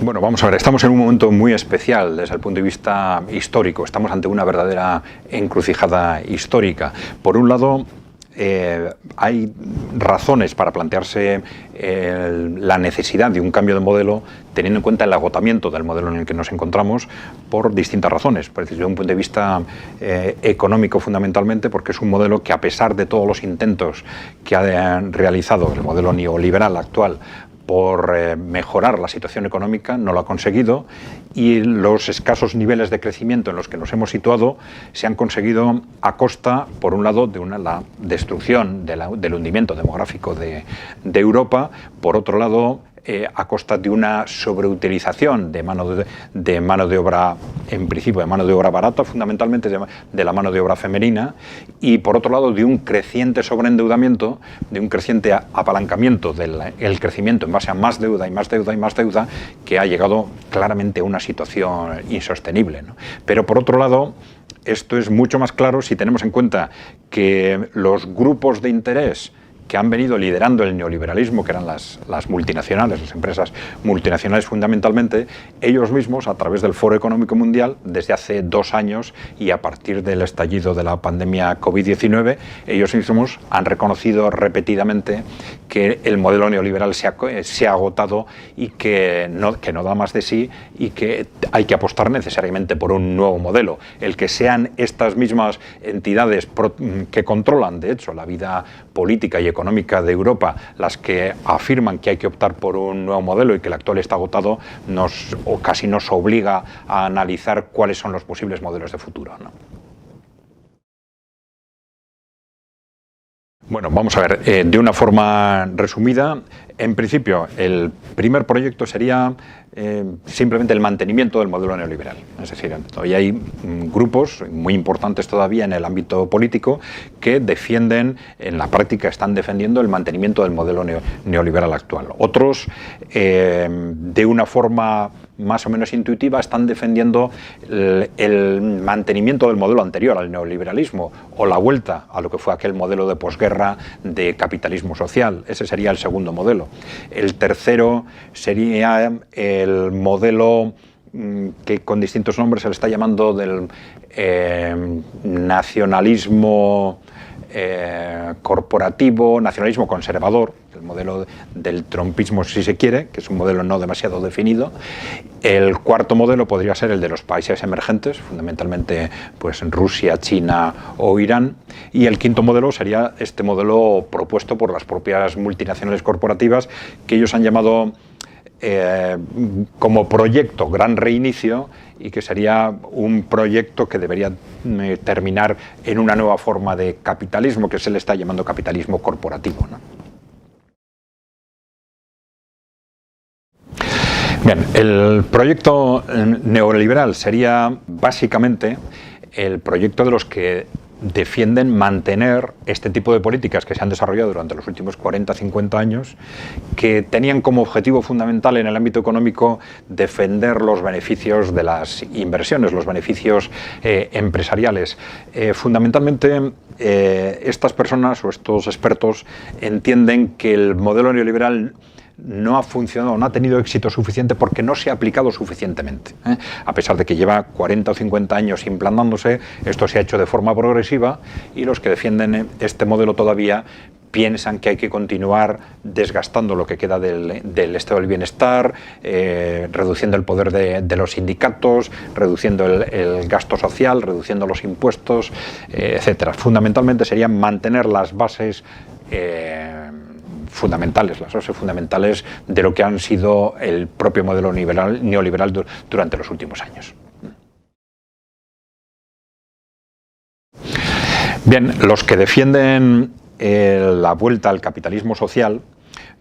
Bueno, vamos a ver, estamos en un momento muy especial desde el punto de vista histórico. Estamos ante una verdadera encrucijada histórica. Por un lado, hay razones para plantearse la necesidad de un cambio de modelo, teniendo en cuenta el agotamiento del modelo en el que nos encontramos por distintas razones. Desde un punto de vista económico, fundamentalmente, porque es un modelo que, a pesar de todos los intentos que ha realizado el modelo neoliberal actual por mejorar la situación económica, no lo ha conseguido, y los escasos niveles de crecimiento en los que nos hemos situado se han conseguido a costa, por un lado, de la destrucción del hundimiento demográfico de Europa, por otro lado, a costa de una sobreutilización de mano de obra, en principio de mano de obra barata, fundamentalmente de la mano de obra femenina, y por otro lado de un creciente sobreendeudamiento, de un creciente apalancamiento del crecimiento en base a más deuda y más deuda y más deuda, que ha llegado claramente a una situación insostenible, ¿no? Pero por otro lado, esto es mucho más claro si tenemos en cuenta que los grupos de interés que han venido liderando el neoliberalismo, que eran las multinacionales, las empresas multinacionales fundamentalmente, ellos mismos, a través del Foro Económico Mundial, desde hace 2 años y a partir del estallido de la pandemia COVID-19, ellos mismos han reconocido repetidamente que el modelo neoliberal se ha agotado y que no da más de sí, y que hay que apostar necesariamente por un nuevo modelo. El que sean estas mismas entidades que controlan, de hecho, la vida política y económica de Europa las que afirman que hay que optar por un nuevo modelo y que el actual está agotado, casi nos obliga a analizar cuáles son los posibles modelos de futuro, ¿no? Bueno, vamos a ver, de una forma resumida, en principio el primer proyecto sería simplemente el mantenimiento del modelo neoliberal. Es decir, todavía hay grupos muy importantes todavía en el ámbito político que defienden, en la práctica están defendiendo el mantenimiento del modelo neoliberal actual. Otros, de una forma más o menos intuitiva, están defendiendo el mantenimiento del modelo anterior al neoliberalismo, o la vuelta a lo que fue aquel modelo de posguerra de capitalismo social. Ese sería el segundo modelo. El tercero sería el modelo que con distintos nombres se le está llamando del nacionalismo corporativo, nacionalismo conservador, el modelo del trumpismo, si se quiere, que es un modelo no demasiado definido. El cuarto modelo podría ser el de los países emergentes, fundamentalmente pues Rusia, China o Irán, y el quinto modelo sería este modelo propuesto por las propias multinacionales corporativas, que ellos han llamado como proyecto Gran Reinicio, y que sería un proyecto que debería terminar en una nueva forma de capitalismo que se le está llamando capitalismo corporativo, ¿no? Bien, el proyecto neoliberal sería básicamente el proyecto de los que defienden mantener este tipo de políticas que se han desarrollado durante los últimos 40-50 años, que tenían como objetivo fundamental en el ámbito económico defender los beneficios de las inversiones, los beneficios empresariales. Fundamentalmente, estas personas o estos expertos entienden que el modelo neoliberal no ha funcionado, no ha tenido éxito suficiente porque no se ha aplicado suficientemente, ¿eh? A pesar de que lleva 40 o 50 años implantándose, esto se ha hecho de forma progresiva, y los que defienden este modelo todavía piensan que hay que continuar desgastando lo que queda del estado del bienestar, reduciendo el poder de los sindicatos, reduciendo el gasto social, reduciendo los impuestos, etcétera. Fundamentalmente serían mantener las bases fundamentales de lo que han sido el propio modelo neoliberal durante los últimos años. Bien, los que defienden la vuelta al capitalismo social,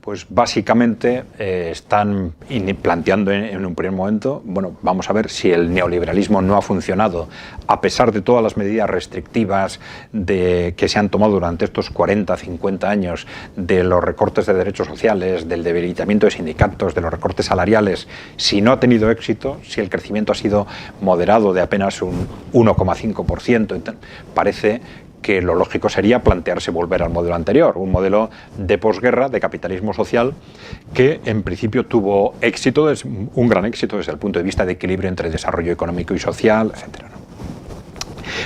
pues básicamente están planteando en un primer momento, bueno, vamos a ver si el neoliberalismo no ha funcionado a pesar de todas las medidas restrictivas que se han tomado durante estos 40-50 años, de los recortes de derechos sociales, del debilitamiento de sindicatos, de los recortes salariales. Si no ha tenido éxito, si el crecimiento ha sido moderado de apenas un 1,5%, parece que lo lógico sería plantearse volver al modelo anterior, un modelo de posguerra, de capitalismo social, que en principio tuvo éxito, un gran éxito desde el punto de vista de equilibrio entre desarrollo económico y social, etc.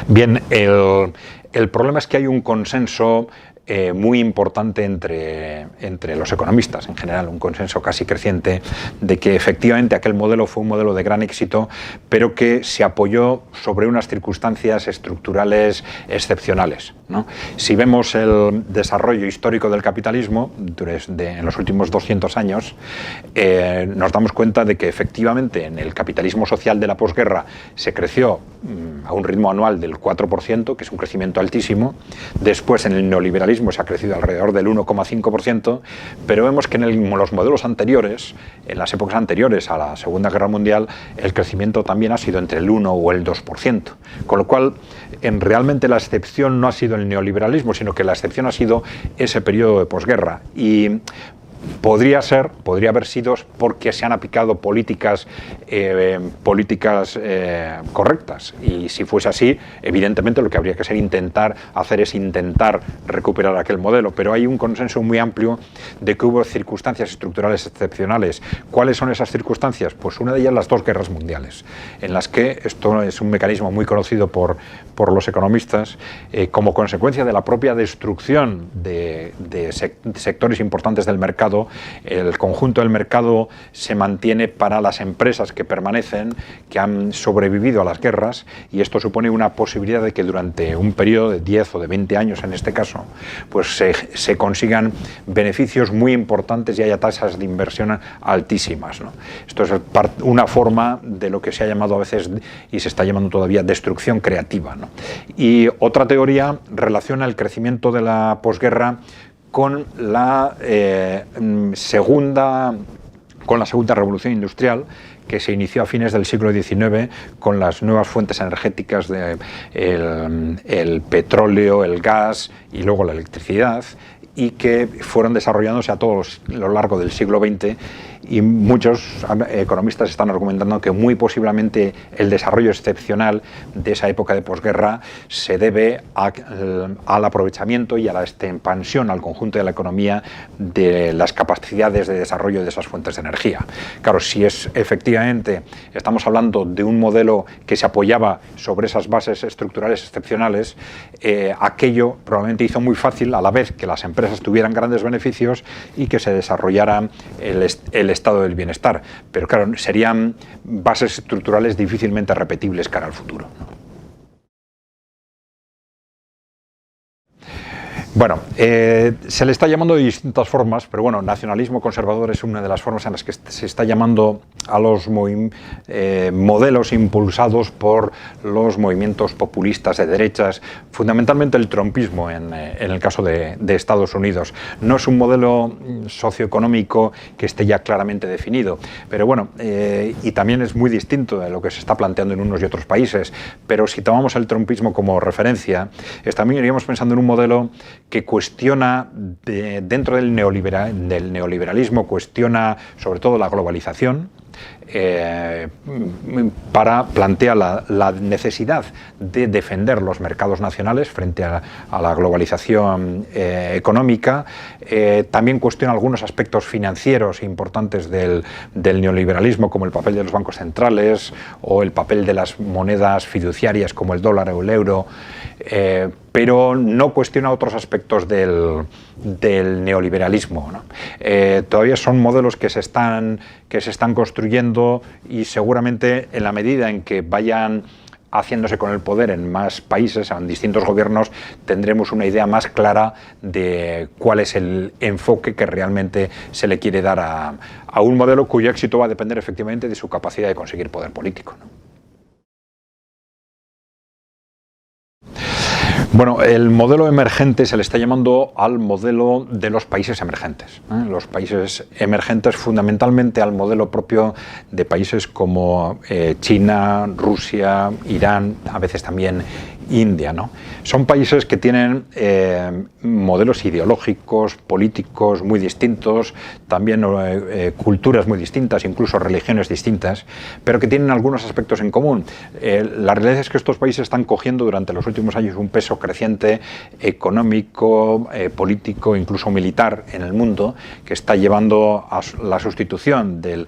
Bien, el problema es que hay un consenso muy importante entre los economistas en general, un consenso casi creciente de que efectivamente aquel modelo fue un modelo de gran éxito, pero que se apoyó sobre unas circunstancias estructurales excepcionales, ¿no? Si vemos el desarrollo histórico del capitalismo en los últimos 200 años, nos damos cuenta de que efectivamente en el capitalismo social de la posguerra se creció a un ritmo anual del 4%, que es un crecimiento altísimo. Después en el neoliberalismo se ha crecido alrededor del 1,5%, pero vemos que en los modelos anteriores, en las épocas anteriores a la Segunda Guerra Mundial, el crecimiento también ha sido entre el 1 o el 2%, con lo cual realmente la excepción no ha sido el neoliberalismo, sino que la excepción ha sido ese periodo de posguerra. Y podría haber sido porque se han aplicado políticas correctas, y si fuese así, evidentemente lo que habría que intentar recuperar aquel modelo, pero hay un consenso muy amplio de que hubo circunstancias estructurales excepcionales. ¿Cuáles son esas circunstancias? Pues una de ellas, las dos guerras mundiales, en las que, esto es un mecanismo muy conocido por los economistas, como consecuencia de la propia destrucción de sectores importantes del mercado, el conjunto del mercado se mantiene para las empresas que permanecen, que han sobrevivido a las guerras, y esto supone una posibilidad de que durante un periodo de 10 o de 20 años en este caso, pues se consigan beneficios muy importantes y haya tasas de inversión altísimas, ¿no? Esto es una forma de lo que se ha llamado a veces, y se está llamando todavía, destrucción creativa, ¿no? Y otra teoría relaciona el crecimiento de la posguerra con la segunda revolución industrial, que se inició a fines del siglo XIX con las nuevas fuentes energéticas el petróleo, el gas y luego la electricidad, y que fueron desarrollándose a lo largo del siglo XX, y muchos economistas están argumentando que muy posiblemente el desarrollo excepcional de esa época de posguerra se debe al aprovechamiento y a la expansión al conjunto de la economía de las capacidades de desarrollo de esas fuentes de energía. Claro, si efectivamente estamos hablando de un modelo que se apoyaba sobre esas bases estructurales excepcionales, aquello probablemente hizo muy fácil, a la vez que las empresas tuvieran grandes beneficios y que se desarrollara el estado del bienestar, pero claro, serían bases estructurales difícilmente repetibles cara al futuro, ¿no? Bueno, se le está llamando de distintas formas, pero bueno, nacionalismo conservador es una de las formas en las que se está llamando a los modelos impulsados por los movimientos populistas de derechas, fundamentalmente el trumpismo en el caso de Estados Unidos. No es un modelo socioeconómico que esté ya claramente definido, pero bueno, y también es muy distinto de lo que se está planteando en unos y otros países, pero si tomamos el trumpismo como referencia, también iríamos pensando en un modelo que cuestiona, dentro del neoliberalismo, cuestiona sobre todo la globalización, plantea la necesidad de defender los mercados nacionales frente a la globalización económica. También cuestiona algunos aspectos financieros importantes del neoliberalismo, como el papel de los bancos centrales o el papel de las monedas fiduciarias como el dólar o el euro, pero no cuestiona otros aspectos del neoliberalismo, ¿no? Todavía son modelos que se están construyendo, y seguramente en la medida en que vayan haciéndose con el poder en más países, en distintos gobiernos, tendremos una idea más clara de cuál es el enfoque que realmente se le quiere dar a un modelo cuyo éxito va a depender efectivamente de su capacidad de conseguir poder político, ¿no? Bueno, el modelo emergente se le está llamando al modelo de los países emergentes, ¿eh? Los países emergentes, fundamentalmente al modelo propio de países como China, Rusia, Irán, a veces también India, ¿no? Son países que tienen modelos ideológicos, políticos muy distintos, también culturas muy distintas, incluso religiones distintas, pero que tienen algunos aspectos en común. La realidad es que estos países están cogiendo durante los últimos años un peso creciente económico, político, incluso militar en el mundo, que está llevando a la sustitución de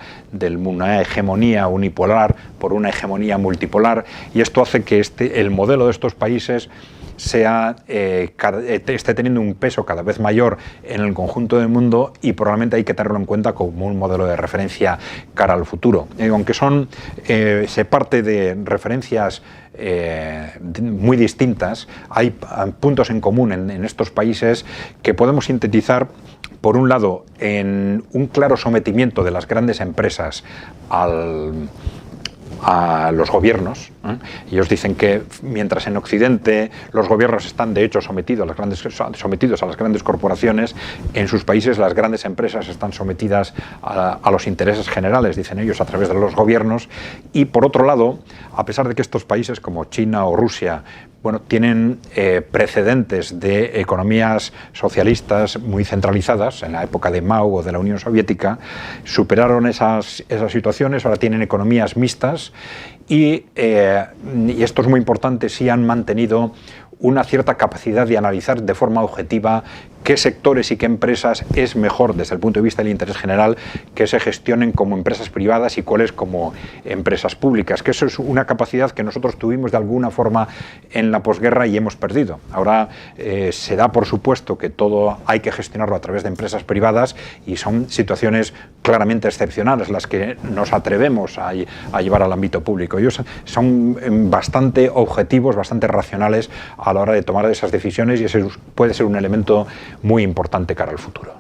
una hegemonía unipolar por una hegemonía multipolar, y esto hace que el modelo de estos países esté teniendo un peso cada vez mayor en el conjunto del mundo, y probablemente hay que tenerlo en cuenta como un modelo de referencia cara al futuro. Aunque se parte de referencias muy distintas, hay puntos en común en estos países que podemos sintetizar, por un lado, en un claro sometimiento de las grandes empresas a los gobiernos. Ellos dicen que mientras en Occidente los gobiernos están de hecho sometidos a las grandes corporaciones, en sus países las grandes empresas están sometidas a los intereses generales, dicen ellos, a través de los gobiernos. Y por otro lado, a pesar de que estos países como China o Rusia tienen precedentes de economías socialistas muy centralizadas, en la época de Mao o de la Unión Soviética, superaron esas situaciones, ahora tienen economías mixtas y esto es muy importante, sí han mantenido una cierta capacidad de analizar de forma objetiva qué sectores y qué empresas es mejor desde el punto de vista del interés general que se gestionen como empresas privadas y cuáles como empresas públicas, que eso es una capacidad que nosotros tuvimos de alguna forma en la posguerra y hemos perdido. Ahora se da por supuesto que todo hay que gestionarlo a través de empresas privadas, y son situaciones claramente excepcionales las que nos atrevemos a llevar al ámbito público. Ellos son bastante objetivos, bastante racionales a la hora de tomar esas decisiones, y ese puede ser un elemento muy importante cara al futuro.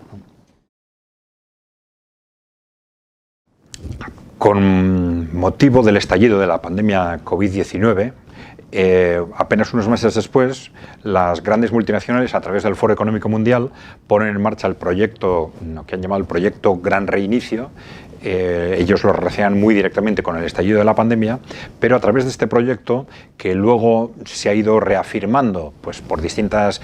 Con motivo del estallido de la pandemia COVID-19, apenas unos meses después, las grandes multinacionales, a través del Foro Económico Mundial, ponen en marcha el proyecto que han llamado el proyecto Gran Reinicio. Ellos lo relacionan muy directamente con el estallido de la pandemia, pero a través de este proyecto, que luego se ha ido reafirmando por distintas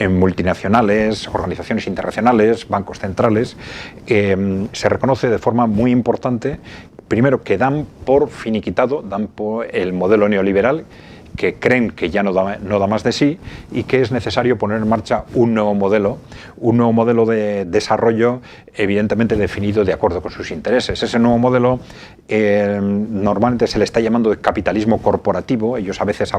multinacionales, organizaciones internacionales, bancos centrales, se reconoce de forma muy importante, primero, que dan por finiquitado, dan por el modelo neoliberal, que creen que ya no da más de sí, y que es necesario poner en marcha un nuevo modelo de desarrollo evidentemente definido de acuerdo con sus intereses. Ese nuevo modelo normalmente se le está llamando de capitalismo corporativo. Ellos a veces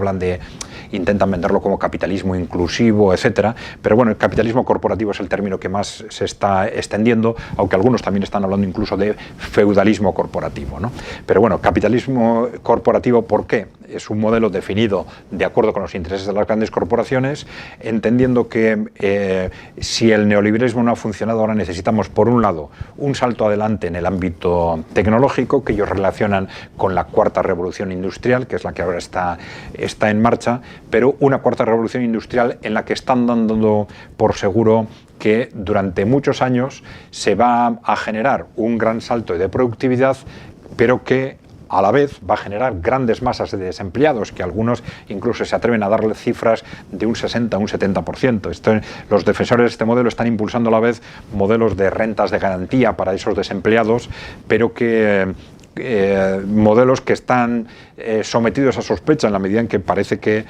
intentan venderlo como capitalismo inclusivo, etcétera, pero bueno, el capitalismo corporativo es el término que más se está extendiendo, aunque algunos también están hablando incluso de feudalismo corporativo, ¿no? Pero bueno, capitalismo corporativo, ¿por qué? Es un modelo definido de acuerdo con los intereses de las grandes corporaciones, entendiendo que si el neoliberalismo no ha funcionado, ahora necesitamos, por un lado, un salto adelante en el ámbito tecnológico, que ellos relacionan con la cuarta revolución industrial, que es la que ahora está en marcha, pero una cuarta revolución industrial en la que están dando por seguro que durante muchos años se va a generar un gran salto de productividad, pero que a la vez va a generar grandes masas de desempleados, que algunos incluso se atreven a darle cifras de un 60 a un 70%. Los defensores de este modelo están impulsando a la vez modelos de rentas de garantía para esos desempleados, pero que modelos que están sometidos a sospecha en la medida en que parece que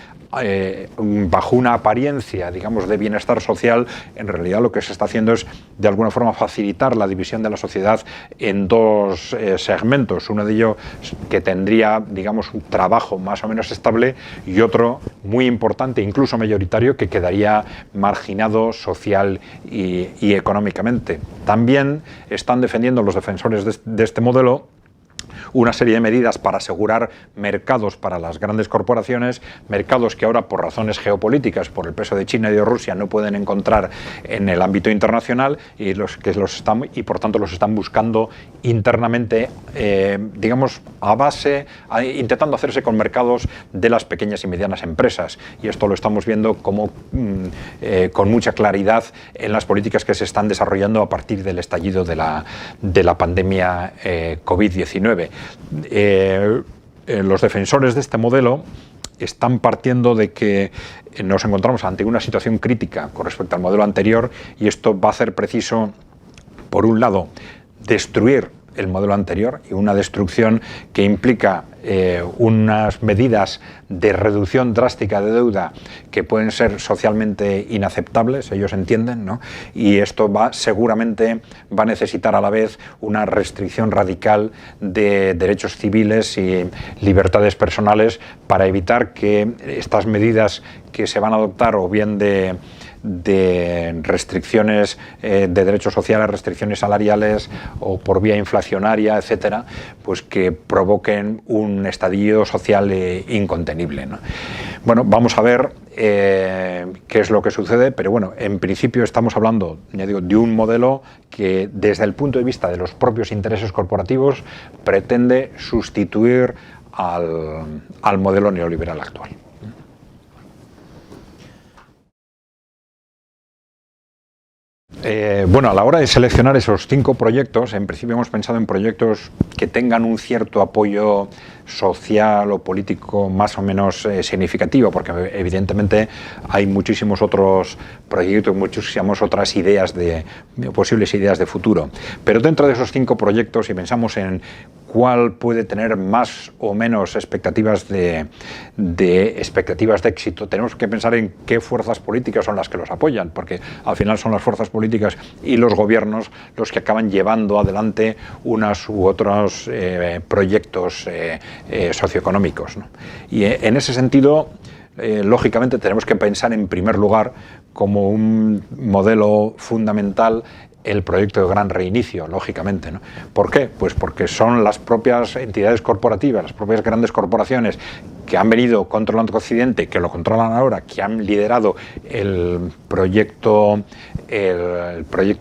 bajo una apariencia, digamos, de bienestar social, en realidad lo que se está haciendo es de alguna forma facilitar la división de la sociedad en dos segmentos, uno de ellos que tendría, digamos, un trabajo más o menos estable, y otro muy importante, incluso mayoritario, que quedaría marginado social y económicamente. También están defendiendo los defensores de este modelo una serie de medidas para asegurar mercados para las grandes corporaciones, mercados que ahora por razones geopolíticas, por el peso de China y de Rusia, no pueden encontrar en el ámbito internacional, y por tanto los están buscando internamente, digamos, intentando hacerse con mercados de las pequeñas y medianas empresas, y esto lo estamos viendo como con mucha claridad en las políticas que se están desarrollando a partir del estallido de la pandemia COVID-19. Los defensores de este modelo están partiendo de que nos encontramos ante una situación crítica con respecto al modelo anterior, y esto va a hacer preciso, por un lado, destruir el modelo anterior, y una destrucción que implica unas medidas de reducción drástica de deuda que pueden ser socialmente inaceptables, ellos entienden, ¿no? Y esto seguramente va a necesitar a la vez una restricción radical de derechos civiles y libertades personales para evitar que estas medidas que se van a adoptar, o bien de restricciones de derechos sociales, restricciones salariales o por vía inflacionaria, etcétera, pues que provoquen un estallido social incontenible, ¿no? Bueno, vamos a ver qué es lo que sucede, pero bueno, en principio estamos hablando, ya digo, de un modelo que desde el punto de vista de los propios intereses corporativos pretende sustituir al modelo neoliberal actual. Bueno, a la hora de seleccionar esos 5 proyectos, en principio hemos pensado en proyectos que tengan un cierto apoyo social o político más o menos significativo, porque evidentemente hay muchísimos otros proyectos, muchísimas otras ideas posibles ideas de futuro. Pero dentro de esos 5 proyectos, si pensamos en cuál puede tener más o menos expectativas de éxito, tenemos que pensar en qué fuerzas políticas son las que los apoyan, porque al final son las fuerzas políticas y los gobiernos los que acaban llevando adelante unas u otros proyectos socioeconómicos, ¿no? Y en ese sentido, lógicamente tenemos que pensar en primer lugar como un modelo fundamental el proyecto de gran reinicio, lógicamente, ¿no? ¿Por qué? Pues porque son las propias entidades corporativas, las propias grandes corporaciones que han venido controlando Occidente, que lo controlan ahora, que han liderado el proyecto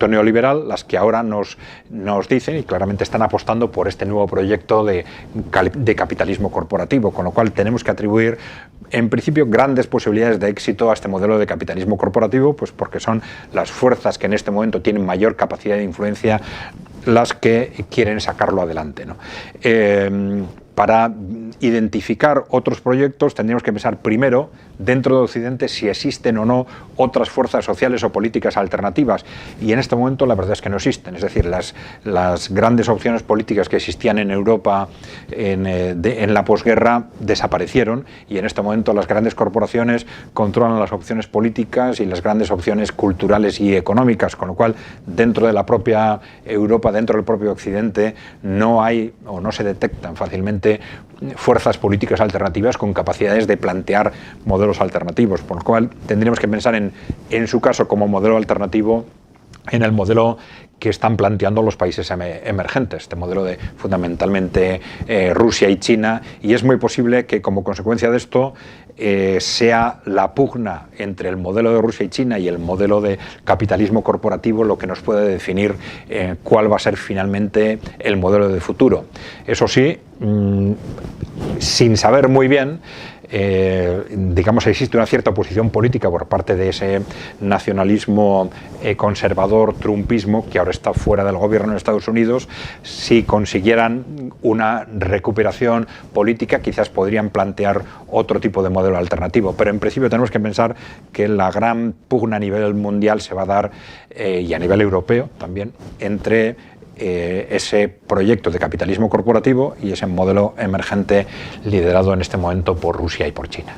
neoliberal, las que ahora nos dicen y claramente están apostando por este nuevo proyecto de capitalismo corporativo, con lo cual tenemos que atribuir en principio grandes posibilidades de éxito a este modelo de capitalismo corporativo, pues porque son las fuerzas que en este momento tienen mayor capacidad de influencia las que quieren sacarlo adelante, ¿no? Para identificar otros proyectos tendríamos que pensar primero dentro de Occidente si existen o no otras fuerzas sociales o políticas alternativas, y en este momento la verdad es que no existen. Es decir, las grandes opciones políticas que existían en Europa en la posguerra desaparecieron, y en este momento las grandes corporaciones controlan las opciones políticas y las grandes opciones culturales y económicas, con lo cual dentro de la propia Europa, dentro del propio Occidente, no hay o no se detectan fácilmente fuerzas políticas alternativas con capacidades de plantear modelos alternativos, por lo cual tendríamos que pensar en su caso como modelo alternativo en el modelo que están planteando los países emergentes, este modelo de fundamentalmente Rusia y China, y es muy posible que como consecuencia de esto sea la pugna entre el modelo de Rusia y China y el modelo de capitalismo corporativo lo que nos puede definir cuál va a ser finalmente el modelo de futuro. Eso sí, sin saber muy bien, digamos, existe una cierta oposición política por parte de ese nacionalismo conservador, trumpismo, que ahora está fuera del gobierno de Estados Unidos. Si consiguieran una recuperación política, quizás podrían plantear otro tipo de modelo alternativo, pero en principio tenemos que pensar que la gran pugna a nivel mundial se va a dar, y a nivel europeo también, entre ese proyecto de capitalismo corporativo y ese modelo emergente liderado en este momento por Rusia y por China.